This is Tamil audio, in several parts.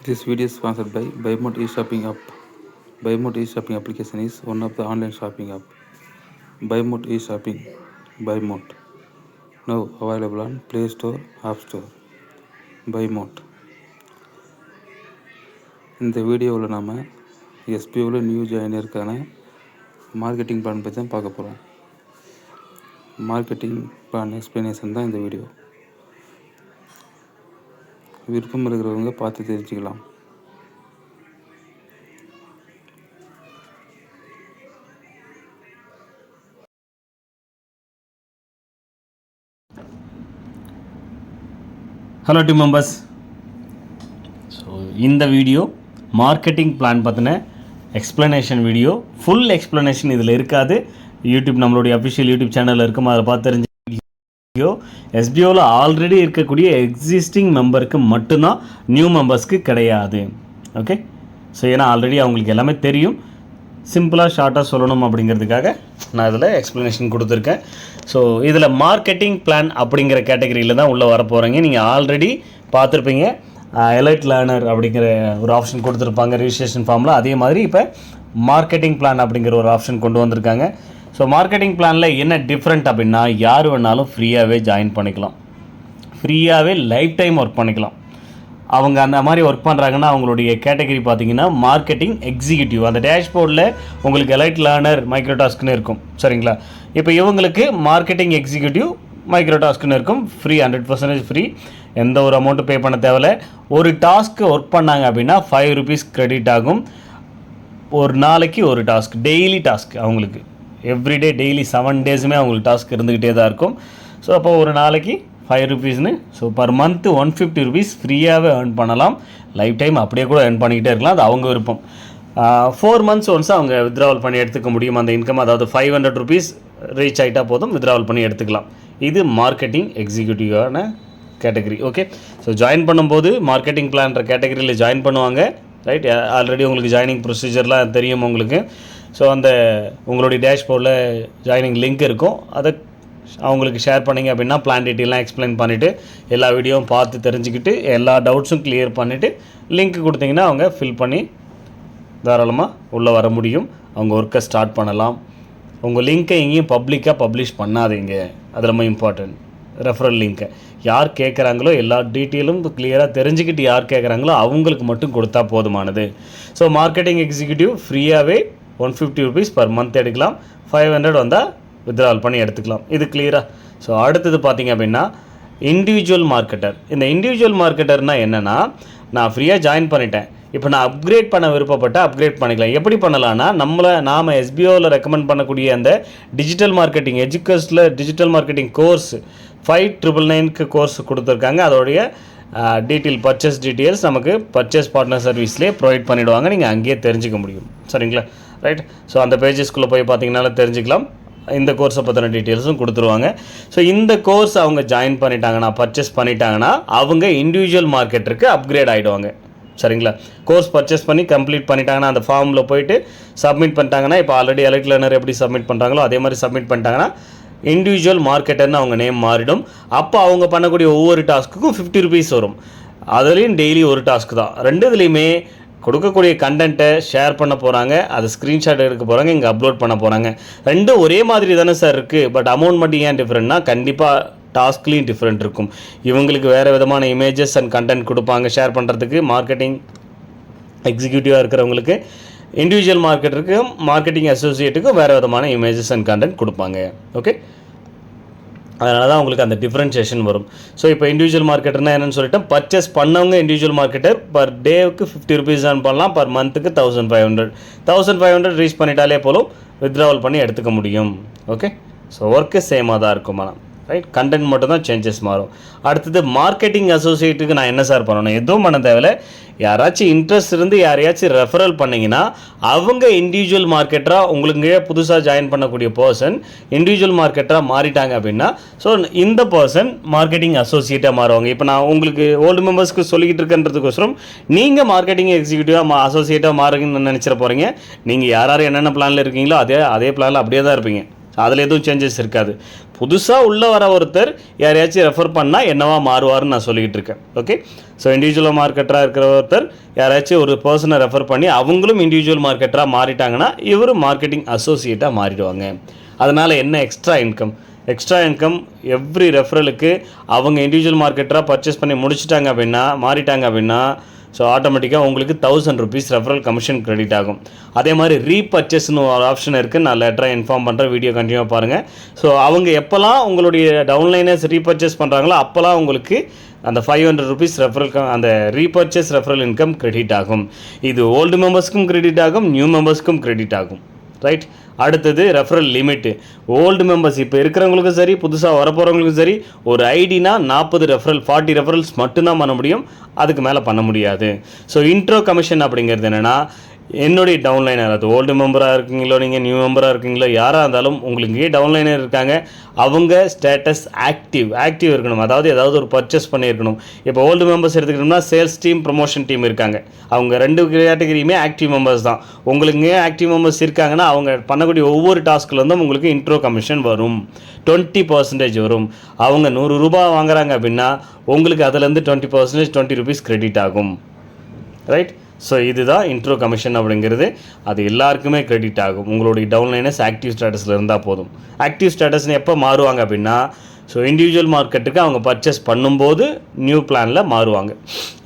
This video is sponsored by BuyMote e-shopping app. BuyMote e-shopping application is one of the online shopping app. BuyMote e-shopping, BuyMote. Now available on Play Store, App Store. BuyMote. இந்த வீடியோவில் நாம் எஸ்பிஓவில் நியூ ஜாயினருக்கான மார்க்கெட்டிங் பிளான் பற்றி தான் பார்க்க போகிறோம். மார்க்கெட்டிங் பிளான் எக்ஸ்ப்ளனேஷன் தான் இந்த வீடியோ. விருப்பம் இருக்கிறவங்க பார்த்து தெரிஞ்சுக்கலாம். Hello team members. ஸோ இந்த வீடியோ மார்க்கெட்டிங் பிளான் பற்றின எக்ஸ்ப்ளனேஷன் வீடியோ. ஃபுல் எக்ஸ்ப்ளனேஷன் இதில் இருக்காது. யூடியூப் நம்மளுடைய அஃபிஷியல் யூடியூப் சேனலில் இருக்கும், அதை பார்த்து தெரிஞ்ச வீடியோ. எஸ்பிஓவில் ஆல்ரெடி இருக்கக்கூடிய எக்ஸிஸ்டிங் மெம்பருக்கு மட்டும்தான், நியூ மெம்பர்ஸ்க்கு கிடையாது. ஓகே. ஸோ ஏன்னா ஆல்ரெடி அவங்களுக்கு எல்லாமே தெரியும். சிம்பிளாக ஷார்ட்டாக சொல்லணும் அப்படிங்கிறதுக்காக நான் இதில் எக்ஸ்ப்ளனேஷன் கொடுத்துருக்கேன். ஸோ இதில் மார்க்கெட்டிங் பிளான் அப்படிங்கிற கேட்டகரியில் தான் உள்ளே வர போகிறீங்க. நீங்கள் ஆல்ரெடி பார்த்துருப்பீங்க, எலைட் லேர்னர் அப்படிங்கிற ஒரு ஆப்ஷன் கொடுத்துருப்பாங்க ரிஜிஸ்ட்ரேஷன் ஃபார்மில். அதே மாதிரி இப்போ மார்க்கெட்டிங் பிளான் அப்படிங்கிற ஒரு ஆப்ஷன் கொண்டு வந்திருக்காங்க. ஸோ மார்க்கெட்டிங் பிளானில் என்ன டிஃப்ரெண்ட் அப்படின்னா, யார் வேணாலும் ஃப்ரீயாகவே ஜாயின் பண்ணிக்கலாம், ஃப்ரீயாகவே லைஃப் டைம் ஒர்க் பண்ணிக்கலாம். அவங்க அந்த மாதிரி ஒர்க் பண்ணுறாங்கன்னா அவங்களுடைய கேட்டகரி பார்த்தீங்கன்னா மார்க்கெட்டிங் எக்ஸிக்யூட்டிவ். அந்த டேஷ்போர்டில் உங்களுக்கு எலைட் லேர்னர் மைக்ரோடாஸ்க்னு இருக்கும், சரிங்களா? இப்போ இவங்களுக்கு மார்க்கெட்டிங் எக்ஸிக்யூட்டிவ் மைக்ரோடாஸ்க்னு இருக்கும். Free, 100% free. எந்த ஒரு அமௌண்ட்டும் பே பண்ண தேவையில்ல. ஒரு டாஸ்க்கு ஒர்க் பண்ணாங்க அப்படின்னா 5 rupees கிரெடிட் ஆகும். ஒரு நாளைக்கு ஒரு டாஸ்க், டெய்லி டாஸ்க் அவங்களுக்கு. எவ்ரிடே டெய்லி 7 daysமே அவங்களுக்கு டாஸ்க் இருந்துக்கிட்டே தான் இருக்கும். ஸோ அப்போ ஒரு நாளைக்கு 5 rupeesனு. ஸோ பர் மந்த்து 150 rupees ஃப்ரீயாகவே ஏர்ன் பண்ணலாம். லைஃப் டைம் அப்படியே கூட ஏர்ன் பண்ணிக்கிட்டே இருக்கலாம், அது அவங்க விருப்பம். 4 months ஒன்ஸ் அவங்க வித்ட்ராவல் பண்ணி எடுத்துக்க முடியும் அந்த இன்கம். அதாவது 500 rupees ரீச் ஆகிட்டா போதும், வித்ட்ராவல் பண்ணி எடுத்துக்கலாம். இது மார்க்கெட்டிங் எக்ஸிக்யூட்டிவான கேட்டகரி. ஓகே. ஸோ ஜாயின் பண்ணும்போது மார்க்கெட்டிங் பிளான்ற கேட்டகரியில் ஜாயின் பண்ணுவாங்க, ரைட்? ஆல்ரெடி உங்களுக்கு ஜாயினிங் ப்ரொசீஜர்லாம் தெரியும் உங்களுக்கு. ஸோ அந்த உங்களுடைய டேஷ்போர்டில் ஜாயினிங் லிங்க் இருக்கும், அதை அவங்களுக்கு ஷேர் பண்ணிங்க அப்படின்னா பிளான் டீட்டெயிலாம் எக்ஸ்பிளைன் பண்ணிவிட்டு எல்லா வீடியோவும் பார்த்து தெரிஞ்சுக்கிட்டு எல்லா டவுட்ஸும் கிளியர் பண்ணிவிட்டு லிங்க் கொடுத்தீங்கன்னா அவங்க ஃபில் பண்ணி தாராளமாக உள்ளே வர முடியும். அவங்க ஒர்க்கை ஸ்டார்ட் பண்ணலாம். உங்கள் லிங்க்கை எங்கேயும் பப்ளிக்காக பப்ளிஷ் பண்ணாதீங்க, அது ரொம்ப இம்பார்ட்டன்ட். ரெஃபரல் லிங்க்கை யார் கேட்குறாங்களோ எல்லா டீட்டெயிலும் கிளியராக தெரிஞ்சுக்கிட்டு யார் கேட்குறாங்களோ அவங்களுக்கு மட்டும் கொடுத்தா போதுமானது. ஸோ மார்க்கெட்டிங் எக்ஸிக்யூட்டிவ் ஃப்ரீயாகவே 150 rupees பர் மந்த் எடுக்கலாம். 500 வந்தால் வித்ட்ராவல் பண்ணி எடுத்துக்கலாம். இது கிளியராக. ஸோ அடுத்தது பார்த்திங்க அப்படின்னா இண்டிவிஜுவல் மார்க்கெட்டர். இந்த இண்டிவிஜுவல் மார்க்கெட்டர்னால் என்னென்னா, நான் ஃப்ரீயாக ஜாயின் பண்ணிட்டேன், இப்போ நான் அப்கிரேட் பண்ண விருப்பப்பட்டால் அப்கிரேட் பண்ணிக்கலாம். எப்படி பண்ணலான்னா, நாம் எஸ்பிஓவில் ரெக்கமெண்ட் பண்ணக்கூடிய அந்த டிஜிட்டல் மார்க்கெட்டிங் எஜுகேஷனில் டிஜிட்டல் மார்க்கெட்டிங் கோர்ஸ் 5999க்கு கோர்ஸ் கொடுத்துருக்காங்க. அதோடைய டீட்டெயில், பர்ச்சேஸ் டீட்டெயில்ஸ் நமக்கு பர்ச்சேஸ் பார்ட்னர் சர்வீஸ்லேயே ப்ரொவைட் பண்ணிவிடுவாங்க. நீங்கள் அங்கேயே தெரிஞ்சுக்க முடியும், சரிங்களா? ரைட். ஸோ அந்த பேஜஸ்க்குள்ளே போய் பார்த்தீங்கன்னால தெரிஞ்சுக்கலாம். இந்த கோர்ஸை பற்றின டீட்டெயில்ஸும் கொடுத்துருவாங்க. ஸோ இந்த கோர்ஸ் அவங்க ஜாயின் பண்ணிட்டாங்கன்னா, பர்ச்சேஸ் பண்ணிட்டாங்கன்னா அவங்க இண்டிவிஜுவல் மார்க்கெட்டருக்கு அப்கிரேட் ஆகிடுவாங்க, சரிங்களா? கோர்ஸ் பர்ச்சேஸ் பண்ணி கம்ப்ளீட் பண்ணிட்டாங்கன்னா அந்த ஃபார்மில் போயிட்டு சப்மிட் பண்ணிட்டாங்கன்னா, இப்போ ஆல்ரெடி எலைட் லேர்னர் எப்படி சப்மிட் பண்ணுறாங்களோ அதே மாதிரி சப்மிட் பண்ணிட்டாங்கன்னா இண்டிவிஜுவல் மார்க்கெட்டர்னு அவங்க நேம் மாறிடும். அப்போ அவங்க பண்ணக்கூடிய ஒவ்வொரு டாஸ்க்குக்கும் 50 rupees வரும். அதுலேயும் டெய்லி ஒரு டாஸ்க் தான். ரெண்டுத்துலேயுமே கொடுக்கக்கூடிய கண்டென்ட்டை ஷேர் பண்ண போகிறாங்க, அதை ஸ்க்ரீன்ஷாட் எடுக்க போகிறாங்க, இங்கே அப்லோட் பண்ண போகிறாங்க. ரெண்டும் ஒரே மாதிரி தானே சார் இருக்குது, பட் அமௌண்ட் மட்டும் ஏன் டிஃப்ரெண்ட்னா, கண்டிப்பாக டாஸ்க்லேயும் டிஃப்ரெண்ட் இருக்கும். இவங்களுக்கு வேறு விதமான இமேஜஸ் அண்ட் கண்டென்ட் கொடுப்பாங்க ஷேர் பண்ணுறதுக்கு. மார்க்கெட்டிங் எக்ஸிக்யூட்டிவாக இருக்கிறவங்களுக்கு, இண்டிவிஜுவல் மார்க்கெட்டருக்கும் மார்க்கெட்டிங் அசோசியேட்டுக்கும் வேறு விதமான இமேஜஸ் அண்ட் கண்டென்ட் கொடுப்பாங்க. ஓகே. அதனால தான் உங்களுக்கு அந்த டிஃப்ரென்ஷியேஷன் வரும். ஸோ இப்போ இண்டிவிஜுவல் மார்க்கெட்டர்னா என்னென்னு சொல்லிட்டு, பர்ச்சேஸ் பண்ணவங்க இண்டிவிஜுவல் மார்க்கெட்டர் பர் டேவுக்கு 50 rupees earn பண்ணலாம், பர் மந்த்துக்கு 1500 ரீச் பண்ணிட்டாலே போலும் வித்ட்ராவல் பண்ணி எடுத்துக்க முடியும். ஓகே. ஸோ ஒர்க்கு சேமாக தான் இருக்கும், ஆனால் ரைட், கண்டென்ட் மட்டும் தான் சேஞ்சஸ் மாறும். அடுத்தது மார்க்கெட்டிங் அசோசியேட்டுக்கு நான் என்ன சார் பண்ணணும்? எதுவும் பண்ண தேவையில்லை. யாராச்சும் இன்ட்ரெஸ்ட் இருந்து யாரையாச்சும் ரெஃபரல் பண்ணிங்கன்னா அவங்க இண்டிவிஜுவல் மார்க்கெட்டராக, உங்களுக்கு புதுசாக ஜாயின் பண்ணக்கூடிய பர்சன் இண்டிவிஜுவல் மார்க்கெட்டராக மாறிட்டாங்க அப்படின்னா, ஸோ இந்த பர்சன் மார்க்கெட்டிங் அசோசியேட்டாக மாறுவாங்க. இப்போ நான் உங்களுக்கு ஓல்டு மெம்பர்ஸ்க்கு சொல்லிக்கிட்டு இருக்கன்றதுக்கோசரம் நீங்கள் மார்க்கெட்டிங் எக்ஸிக்யூட்டிவாக அசோசியேட்டாக மாறுங்கன்னு நினச்சிட போகிறீங்க. நீங்கள் யார் என்னென்ன பிளானில் இருக்கீங்களோ அதே பிளானில் அப்படியே தான் இருப்பீங்க, அதில் எதுவும் சேஞ்சஸ் இருக்காது. புதுசாக உள்ளே வர ஒருத்தர் யாரையாச்சும் ரெஃபர் பண்ணால் என்னவா மாறுவார்னு நான் சொல்லிக்கிட்டு இருக்கேன். ஓகே, ஸோ இண்டிவிஜுவல் மார்க்கெட்டராக இருக்கிற ஒருத்தர் யாராச்சும் ஒரு பர்சனை ரெஃபர் பண்ணி அவங்களும் இண்டிவிஜுவல் மார்க்கெட்டராக மாறிட்டாங்கன்னா இவர் மார்க்கெட்டிங் அசோசியேட்டாக மாறிடுவாங்க. அதனால் என்ன எக்ஸ்ட்ரா இன்கம் எவ்ரி ரெஃபரலுக்கு அவங்க இண்டிவிஜுவல் மார்க்கெட்டராக பர்ச்சேஸ் பண்ணி முடிச்சிட்டாங்க அப்படின்னா மாறிட்டாங்க அப்படின்னா ஸோ ஆட்டோமேட்டிக்காக உங்களுக்கு 1000 rupees ரெஃபரல் கமிஷன் கிரெடிட் ஆகும். அதே மாதிரி ரீபர்ச்சேஸ்னு ஒரு ஆப்ஷன் இருக்குது, நான் லெட்டராக இன்ஃபார்ம் பண்ணுறேன், வீடியோ கண்டினியூவாக பாருங்கள். ஸோ அவங்க எப்போல்லாம் உங்களுடைய டவுன்லைனர்ஸ் ரீபர்ச்சேஸ் பண்ணுறாங்களோ அப்போல்லாம் உங்களுக்கு அந்த 500 rupees ரெஃபரல் அந்த ரீபர்ச்சேஸ் ரெஃபரல் இன்கம் கிரெடிட் ஆகும். இது ஓல்டு மெம்பர்ஸ்க்கும் கிரெடிட் ஆகும், நியூ மெம்பர்ஸ்க்கும் கிரெடிட் ஆகும். ரைட், அடுத்தது ரெஃபரல் லிமிட்டு. ஓல்டு மெம்பர்ஸ் இப்போ இருக்கிறவங்களுக்கும் சரி புதுசாக வரப்போகிறவங்களுக்கும் சரி ஒரு ஐடினா 40 ரெஃபரல்ஸ் மட்டும்தான் பண்ண முடியும், அதுக்கு மேலே பண்ண முடியாது. ஸோ இன்ட்ரோ கமிஷன் அப்படிங்கிறது என்னென்னா என்னுடைய டவுன்லைனர், அது ஓல்டு மெம்பராக இருக்கீங்களோ நீங்கள் நியூ மெம்பராக இருக்கீங்களோ யாராக இருந்தாலும் உங்களுக்கு டவுன்லைனர் இருக்காங்க, அவங்க ஸ்டேட்டஸ் ஆக்டிவ் இருக்கணும். அதாவது ஏதாவது ஒரு பர்ச்சேஸ் பண்ணியிருக்கணும். இப்போ ஓல்டு மெம்பர்ஸ் எடுத்துக்கிட்டோம்னா சேல்ஸ் டீம் ப்ரொமோஷன் டீம் இருக்காங்க, அவங்க 2 கேட்டகரியுமே ஆக்டிவ் மெம்பர்ஸ் தான். உங்களுக்கு ஆக்டிவ் மெம்பர்ஸ் இருக்காங்கன்னா அவங்க பண்ணக்கூடிய ஒவ்வொரு டாஸ்க்லேருந்தும் உங்களுக்கு இன்ட்ரோ கமிஷன் வரும், 20% வரும். அவங்க 100 ரூபாய் வாங்குறாங்க அப்படின்னா உங்களுக்கு அதுலேருந்து 20% 20 rupees கிரெடிட் ஆகும். ரைட், ஸோ இதுதான் இன்ட்ரோ கமிஷன் அப்படிங்கிறது. அது எல்லாருக்குமே கிரெடிட் ஆகும். உங்களுடைய டவுன்லைனர்ஸ் ஆக்டிவ் ஸ்டேட்டஸில் இருந்தால் போதும். ஆக்டிவ் ஸ்டேட்டஸ்னு எப்போ மாறுவாங்க அப்படின்னா ஸோ இண்டிவிஜுவல் மார்க்கெட்டுக்கு அவங்க பர்ச்சேஸ் பண்ணும்போது நியூ பிளானில் மாறுவாங்க.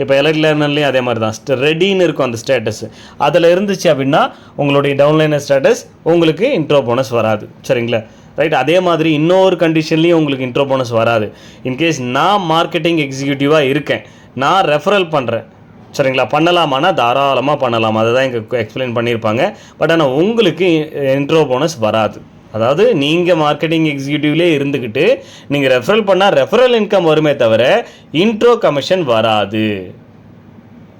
இப்போ எலக்ட் லேர்னர்லேயும் அதே மாதிரி தான் ரெடின்னு இருக்கும் அந்த ஸ்டேட்டஸ், அதில் இருந்துச்சு அப்படின்னா உங்களுடைய டவுன்லைனர் ஸ்டேட்டஸ் உங்களுக்கு இன்ட்ரோ போனஸ் வராது. சரிங்களா? ரைட், அதே மாதிரி இன்னொரு கண்டிஷன்லேயும் உங்களுக்கு இன்ட்ரோ போனஸ் வராது. இன்கேஸ் நான் மார்க்கெட்டிங் எக்ஸிக்யூட்டிவாக இருக்கேன், நான் ரெஃபரல் பண்ணுறேன், சரிங்களா, பண்ணலாமான்னா தாராளமாக பண்ணலாம், அதை தான் இங்கே எக்ஸ்பிளைன் பண்ணியிருப்பாங்க. பட் ஆனால் உங்களுக்கு இன்ட்ரோ போனஸ் வராது. அதாவது நீங்கள் மார்க்கெட்டிங் எக்ஸிக்யூட்டிவ்லேயே இருந்துக்கிட்டு நீங்கள் ரெஃபரல் பண்ணால் ரெஃபரல் இன்கம் வருமே தவிர இன்ட்ரோ கமிஷன் வராது.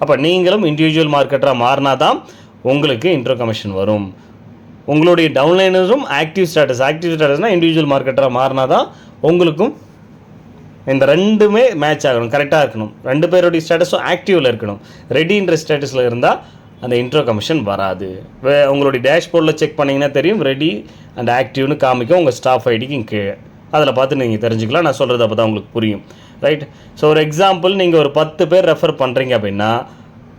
அப்போ நீங்களும் இண்டிவிஜுவல் மார்க்கெட்டராக மாறினா தான் உங்களுக்கு இன்ட்ரோ கமிஷன் வரும். உங்களுடைய டவுன்லைனரும் ஆக்டிவ் ஸ்டேட்டஸ்னால் இண்டிவிஜுவல் மார்க்கெட்டராக மாறினா தான் உங்களுக்கும் இந்த ரெண்டுமே மேட்ச் ஆகணும், கரெக்டாக இருக்கணும். 2 பேருடைய ஸ்டேட்டஸும் ஆக்டிவில் இருக்கணும். ரெடின்ற ஸ்டேட்டஸில் இருந்தால் அந்த இன்ட்ரோ கமிஷன் வராது. உங்களுடைய டேஷ்போர்டில் செக் பண்ணிங்கன்னா தெரியும், ரெடி அண்ட் ஆக்டிவ்னு காமிக்கும் உங்கள் ஸ்டாஃப் ஐடிக்கு கீழே. அதில் பார்த்து நீங்கள் தெரிஞ்சுக்கலாம். நான் சொல்கிறது அப்போ தான் உங்களுக்கு புரியும். ரைட், ஸோ ஒரு எக்ஸாம்பிள், நீங்கள் ஒரு 10 பேர் ரெஃபர் பண்ணுறீங்க அப்படின்னா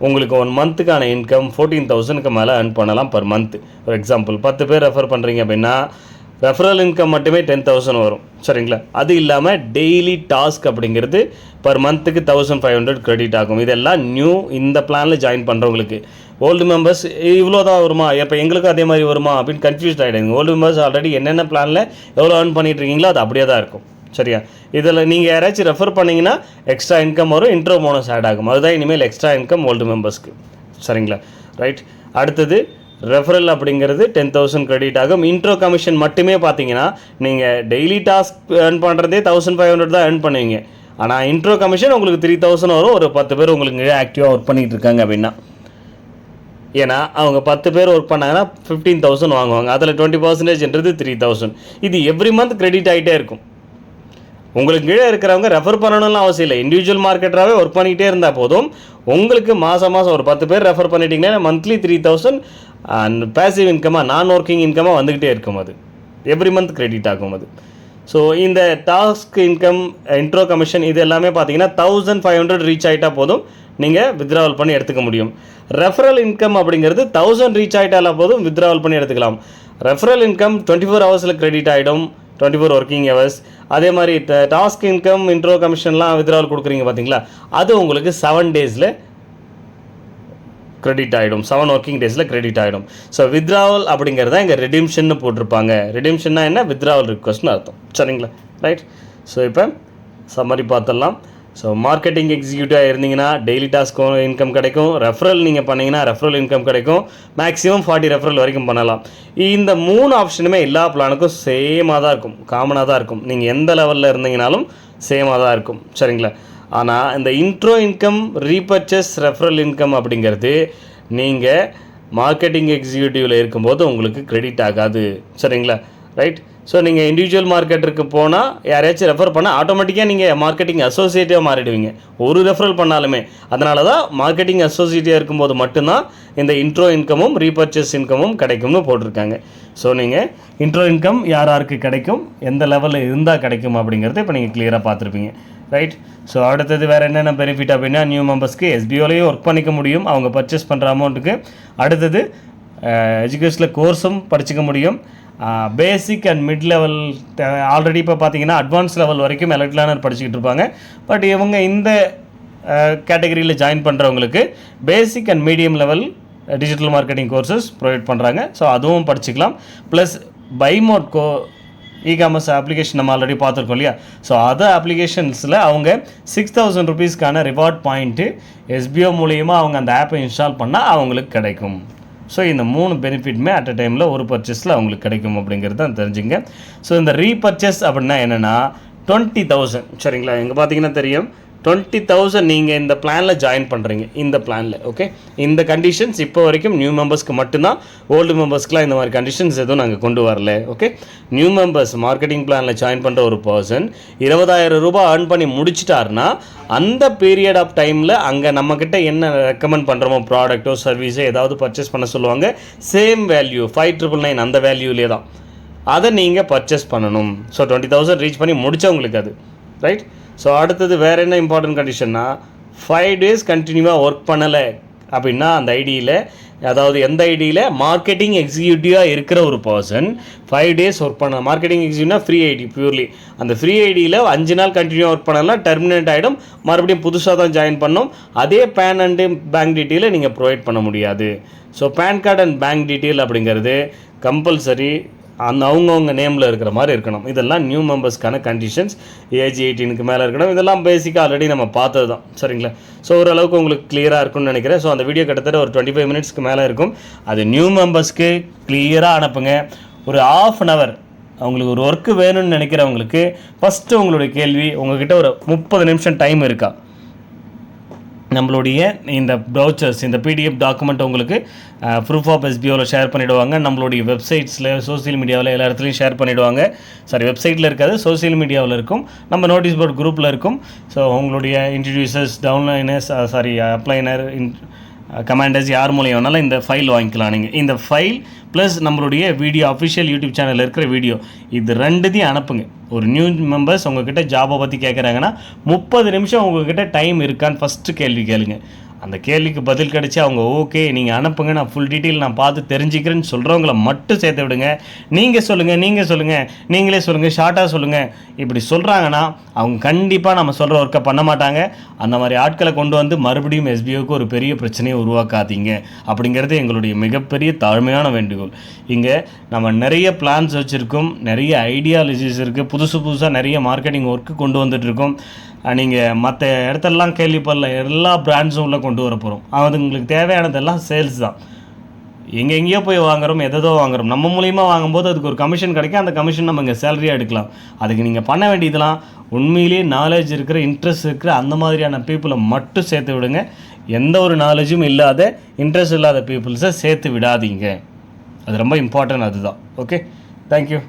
உங்களுக்கு 1 மந்த்துக்கான இன்கம் 14,000க்கு மேலே earn பண்ணலாம் பர் மந்த். ஒரு எக்ஸாம்பிள் 10 பேர் ரெஃபர் பண்ணுறீங்க அப்படின்னா ரெஃபரல் இன்கம் மட்டுமே 10,000 வரும். சரிங்களா? அது இல்லாமல் டெய்லி டாஸ்க் அப்படிங்கிறது பர் மந்த்துக்கு 1,500 கிரெடிட் ஆகும். இதெல்லாம் நியூ இந்த பிளானில் ஜாயின் பண்ணுறவங்களுக்கு. ஓல்டு மெம்பர்ஸ் இவ்வளோ தான் வருமா, இப்போ எங்களுக்கும் அதே மாதிரி வருமா அப்படின்னு கன்ஃபியூஸ்ட் ஆகிடுங்க. ஓல்டு மெம்பர்ஸ் ஆல்ரெடி என்னென்ன பிளானில் எவ்வளோ earn பண்ணிட்டு இருக்கீங்களோ அது அப்படியே தான் இருக்கும். சரியா? இதில் நீங்கள் யாராச்சும் ரெஃபர் பண்ணிங்கன்னா எக்ஸ்ட்ரா இன்கம் வரும், இன்ட்ரோ போனஸ் ஆட் ஆகும். அதுதான் இனிமேல் எக்ஸ்ட்ரா இன்கம் ஓல்டு மெம்பர்ஸ்க்கு. சரிங்களா? ரைட், அடுத்தது ரெஃபரல் அப்படிங்கிறது 10,000 கிரெடிட் ஆகும். இன்ட்ரோ கமிஷன் மட்டுமே பார்த்தீங்கன்னா நீங்கள் டெய்லி டாஸ்க் earn பண்ணுறதே 1,500 தான் earn பண்ணுவீங்க. ஆனால் இன்ட்ரோ கமிஷன் உங்களுக்கு 3,000 வரும். ஒரு 10 பேர் உங்களுக்கு ஆக்டிவாக ஒர்க் பண்ணிகிட்டு இருக்காங்க அப்படின்னா. ஏன்னா அவங்க 10 பேர் ஒர்க் பண்ணாங்கன்னா 15,000 வாங்குவாங்க. அதில் 20%ன்றது 3,000. இது எவ்ரி மந்த் கிரெடிட் ஆகிட்டே இருக்கும். உங்களுக்கு கீழே இருக்கிறவங்க ரெஃபர் பண்ணணும்னு அவசியம் இல்லை. இண்டிவிஜுவல் மார்க்கெட்டராகவே ஒர்க் பண்ணிகிட்டே இருந்தால் போதும். உங்களுக்கு மாதம் ஒரு 10 பேர் ரெஃபர் பண்ணிட்டீங்கன்னா மந்த்லி 3,000 அண்ட் பேசிவ் இன்கமாக நான் ஒர்க்கிங் இன்கமாக வந்துக்கிட்டே இருக்கும். அது எவ்ரி மந்த் கிரெடிட் ஆகும் அது. ஸோ இந்த டாஸ்க் இன்கம், இன்ட்ரோ கமிஷன் இது எல்லாமே பார்த்தீங்கன்னா 1,500 ரீச் ஆகிட்டா போதும் நீங்கள் வித்ட்ராவல் பண்ணி எடுத்துக்க முடியும். ரெஃபரல் இன்கம் அப்படிங்கிறது 1,000 ரீச் ஆகிட்டால போதும் வித்ட்ராவல் பண்ணி எடுத்துக்கலாம். ரெஃபரல் இன்கம் 24 ஹவர்ஸில் கிரெடிட் ஆகிடும், 24 ஒர்க்கிங் ஹவர்ஸ். அதே மாதிரி டாஸ்க் இன்கம், இன்ட்ரோ கமிஷன்லாம் வித்ட்ராவல் கொடுக்குறீங்க பார்த்தீங்களா, அது உங்களுக்கு 7 டேஸில் கிரெடிட் ஆகிடும். 7 ஒர்க்கிங் டேஸில் கிரெடிட் ஆகிடும். ஸோ வித்ட்ராவல் அப்படிங்கிறத இங்கே ரெடிம்ஷன்னு போட்டிருப்பாங்க. ரெடிம்ஷன்னா என்ன? வித்ட்ராவல் ரிக்வஸ்ட்னு அர்த்தம். சரிங்களா? ரைட், ஸோ இப்போ சம்மரி பார்த்துடலாம். ஸோ மார்க்கெட்டிங் எக்ஸிக்யூட்டிவாக இருந்தீங்கன்னா டெய்லி டாஸ்க் இன்கம் கிடைக்கும். ரெஃபரல் நீங்கள் பண்ணிங்கன்னா ரெஃபரல் இன்கம் கிடைக்கும். மேக்ஸிமம் 40 ரெஃபரல் வரைக்கும் பண்ணலாம். இந்த 3 ஆப்ஷனுமே எல்லா பிளானுக்கும் சேமாக தான் இருக்கும், காமனாக தான் இருக்கும். நீங்கள் எந்த லெவலில் இருந்தீங்கனாலும் சேமாக தான் இருக்கும். சரிங்களா? ஆனால் இந்த intro income, repurchase, referral income அப்படிங்கிறது நீங்கள் மார்க்கெட்டிங் எக்ஸிக்யூட்டிவில் இருக்கும்போது உங்களுக்கு கிரெடிட் ஆகாது. சரிங்களா? ரைட், ஸோ நீங்கள் இண்டிவிஜுவல் மார்க்கெட்டருக்கு போனால் யாரையாச்சும் ரெஃபர் பண்ணால் ஆட்டோமேட்டிக்காக நீங்கள் மார்க்கெட்டிங் அசோசியேட்டாக மாறிடுவீங்க, ஒரு ரெஃபரல் பண்ணாலுமே. அதனால தான் மார்க்கெட்டிங் அசோசியேட்டாக இருக்கும்போது மட்டும்தான் இந்த இன்ட்ரோ இன்கமும் ரீபர்ச்சேஸ் இன்கமும் கிடைக்கும்னு போட்டிருக்காங்க. ஸோ நீங்கள் இன்ட்ரோ இன்கம் யாருக்கு கிடைக்கும், எந்த லெவலில் இருந்தால் கிடைக்கும் அப்படிங்கிறத இப்போ நீங்கள் கிளியராக பார்த்துருப்பீங்க, ரைட்? ஸோ அடுத்தது வேறு என்னென்ன பெனிஃபிட் அப்படின்னா, நியூ மெம்பர்ஸ்க்கு எஸ்பிஓலையும் ஒர்க் பண்ணிக்க முடியும் அவங்க பர்ச்சேஸ் பண்ணுற அமௌண்ட்டுக்கு. அடுத்தது எஜுகேஷனில் கோர்ஸும் படிச்சுக்க முடியும். பேசிக் அண்ட் மிட் லெவல் ஆல்ரெடி இப்போ பார்த்தீங்கன்னா அட்வான்ஸ் லெவல் வரைக்கும் எலக்ட் லேர்னர் படிச்சுக்கிட்டு இருப்பாங்க. பட் இவங்க இந்த கேட்டகரியில் ஜாயின் பண்ணுறவங்களுக்கு பேசிக் and medium level digital marketing courses provide பண்ணுறாங்க. ஸோ அதுவும் படிச்சுக்கலாம். ப்ளஸ் பைமோட் இ-காமர்ஸ் அப்ளிகேஷன் நம்ம ஆல்ரெடி பார்த்துருக்கோம் இல்லையா? ஸோ அதர் அப்ளிகேஷன்ஸில் அவங்க 6,000 ருபீஸ்க்கான ரிவார்ட் பாயிண்ட்டு எஸ்பிஓ மூலியமாக அவங்க அந்த ஆப்பை இன்ஸ்டால் பண்ணால் அவங்களுக்கு கிடைக்கும். ஸோ இந்த 3 பெனிஃபிட்மே அட் அ டைமில் ஒரு பர்ச்சேஸில் அவங்களுக்கு கிடைக்கும் அப்படிங்கிறத தெரிஞ்சுங்க. ஸோ இந்த ரீபர்ச்சேஸ் அப்படின்னா என்னென்னா 20,000, சரிங்களா? இங்கே பார்த்தீங்கன்னா தெரியும் 20,000 நீங்கள் இந்த பிளானில் ஜாயின் பண்ணுறீங்க, இந்த பிளானில். ஓகே, இந்த கண்டிஷன்ஸ் இப்போ வரைக்கும் நியூ மெம்பர்ஸ்க்கு மட்டும்தான். ஓல்டு மெம்பர்ஸ்க்குலாம் இந்த மாதிரி கண்டிஷன்ஸ் எதுவும் நாங்கள் கொண்டு வரல. ஓகே, நியூ மெம்பர்ஸ் மார்க்கெட்டிங் பிளானில் ஜாயின் பண்ணுற ஒரு பர்சன் 20,000 ரூபாய் ஏர்ன் பண்ணி முடிச்சிட்டாருன்னா அந்த பீரியட் ஆஃப் டைமில் அங்கே நம்மக்கிட்ட என்ன ரெக்கமெண்ட் பண்ணுறோமோ ப்ராடக்ட்டோ சர்வீஸோ ஏதாவது பர்ச்சேஸ் பண்ண சொல்லுவாங்க, சேம் வேல்யூ 5,999 அந்த வேல்யூலே தான் அதை நீங்கள் பர்ச்சேஸ் பண்ணணும். ஸோ 20,000 ரீச் பண்ணி முடித்தவங்களுக்கு அது, ரைட்? ஸோ அடுத்தது வேறு என்ன இம்பார்ட்டன்ட் கண்டிஷன்னா, 5 days கண்டினியூவாக ஒர்க் பண்ணலை அப்படின்னா அந்த ஐடியில், அதாவது எந்த ஐடியில் மார்க்கெட்டிங் எக்ஸிக்யூட்டிவாக இருக்கிற ஒரு பர்சன் 5 days ஒர்க் பண்ண, மார்க்கெட்டிங் எக்ஸிக்யூட்டிவ்னா ஃப்ரீ ஐடி பியூர்லி, அந்த ஃப்ரீ ஐடியில் 5 நாள் கண்டினியூவாக ஒர்க் பண்ணலாம், டெர்மினேட் ஆகிடும், மறுபடியும் புதுசாக தான் ஜாயின் பண்ணோம். அதே பேன் அண்டு பேங்க் டீட்டெயிலை நீங்கள் ப்ரொவைட் பண்ண முடியாது. So PAN card and bank detail அப்படிங்கிறது கம்பல்சரி அந்த அவங்கவுங்க நேமில் இருக்கிற மாதிரி இருக்கணும். இதெல்லாம் நியூ மெம்பர்ஸ்க்கான கண்டிஷன்ஸ். ஏஜ் 18க்கு மேலே இருக்கணும். இதெல்லாம் பேசிக்காக ஆல்ரெடி நம்ம பார்த்தது தான், சரிங்களா? ஸோ ஓரளவுக்கு உங்களுக்கு கிளியராக இருக்கும்னு நினைக்கிறேன். ஸோ அந்த வீடியோ கிட்டத்தட்ட ஒரு 25 minutesக்கு மேலே இருக்கும். அது நியூ மெம்பர்ஸ்க்கு கிளியராக அனுப்புங்க. ஒரு 1/2 hour அவங்களுக்கு ஒரு ஒர்க்கு வேணும்னு நினைக்கிறவங்களுக்கு ஃபஸ்ட்டு உங்களுடைய கேள்வி, உங்கள்கிட்ட ஒரு 30 நிமிஷம் டைம் இருக்கா? நம்மளுடைய இந்த ப்ரௌச்சர்ஸ், இந்த பிடிஎஃப் டாக்குமெண்ட் உங்களுக்கு ப்ரூஃப் ஆஃப் எஸ்பிஓவில் ஷேர் பண்ணிவிடுவாங்க. நம்மளுடைய வெப்சைட்ஸில், சோசியல் மீடியாவில் எல்லா இடத்துலையும் ஷேர் பண்ணிவிடுவாங்க. சாரி, வெப்சைட்டில் இருக்காது, சோசியல் மீடியாவில் இருக்கும், நம்ம நோட்டீஸ் போர்ட் குரூப்பில் இருக்கும். ஸோ உங்களுடைய இன்ட்ரடியூசர்ஸ், டவுன்லைனர்ஸ், அப்ளைனர், கமாண்டர்ஸ் யார் மூலியம் வேணாலும் இந்த ஃபைல் வாங்கிக்கலாம். நீங்கள் இந்த ஃபைல் ப்ளஸ் நம்மளுடைய வீடியோ, அஃபிஷியல் யூடியூப் சேனலில் இருக்கிற வீடியோ, இது 2த்தையும் அனுப்புங்க. ஒரு நியூ மெம்பர்ஸ் உங்கள்கிட்ட ஜாபை பற்றி கேட்குறாங்கன்னா 30 நிமிஷம் உங்கள்கிட்ட டைம் இருக்கான்னு ஃபஸ்ட்டு கேள்வி கேளுங்க. அந்த கேள்விக்கு பதில் கிடச்சி அவங்க ஓகே நீங்கள் அனுப்புங்க, நான் ஃபுல் டீட்டெயில் நான் பார்த்து தெரிஞ்சுக்கிறேன்னு சொல்கிறவங்கள மட்டும் சேர்த்து விடுங்க. நீங்கள் சொல்லுங்கள், நீங்களே சொல்லுங்கள், ஷார்ட்டாக சொல்லுங்கள், இப்படி சொல்கிறாங்கன்னா அவங்க கண்டிப்பாக நம்ம சொல்கிற ஒர்க்கை பண்ண மாட்டாங்க. அந்த மாதிரி ஆட்களை கொண்டு வந்து மறுபடியும் எஸ்பிஓக்கு ஒரு பெரிய பிரச்சனையை உருவாக்காதீங்க அப்படிங்கிறது எங்களுடைய மிகப்பெரிய தாழ்மையான வேண்டுகோள். இங்கே நம்ம நிறைய பிளான்ஸ் வச்சுருக்கோம், நிறைய ஐடியாலஜிஸ் இருக்குது, புதுசாக நிறைய மார்க்கெட்டிங் ஒர்க்கு கொண்டு வந்துட்டுருக்கோம். நீங்கள் மற்ற இடத்தெல்லாம் கேள்விப்படல, எல்லா பிராண்ட்ஸும் உள்ளே கொண்டு வர போகிறோம். அது உங்களுக்கு தேவையானதெல்லாம் சேல்ஸ் தான். எங்கெங்கேயோ போய் வாங்குகிறோம், எதோ வாங்குகிறோம். நம்ம மூலியமாக வாங்கும்போது அதுக்கு ஒரு கமிஷன் கிடைக்கும். அந்த கமிஷன் நம்ம இங்கே சேலரியாக எடுக்கலாம். அதுக்கு நீங்கள் பண்ண வேண்டியதெல்லாம் உண்மையிலேயே நாலேஜ் இருக்கிற, இன்ட்ரெஸ்ட் இருக்கிற அந்த மாதிரியான பீப்புளை மட்டும் சேர்த்து விடுங்க. எந்த ஒரு நாலேஜும் இல்லாத, இன்ட்ரெஸ்ட் இல்லாத பீப்புள்ஸை சேர்த்து விடாதீங்க. அது ரொம்ப இம்பார்ட்டன்ட், அதுதான். Okay, thank you.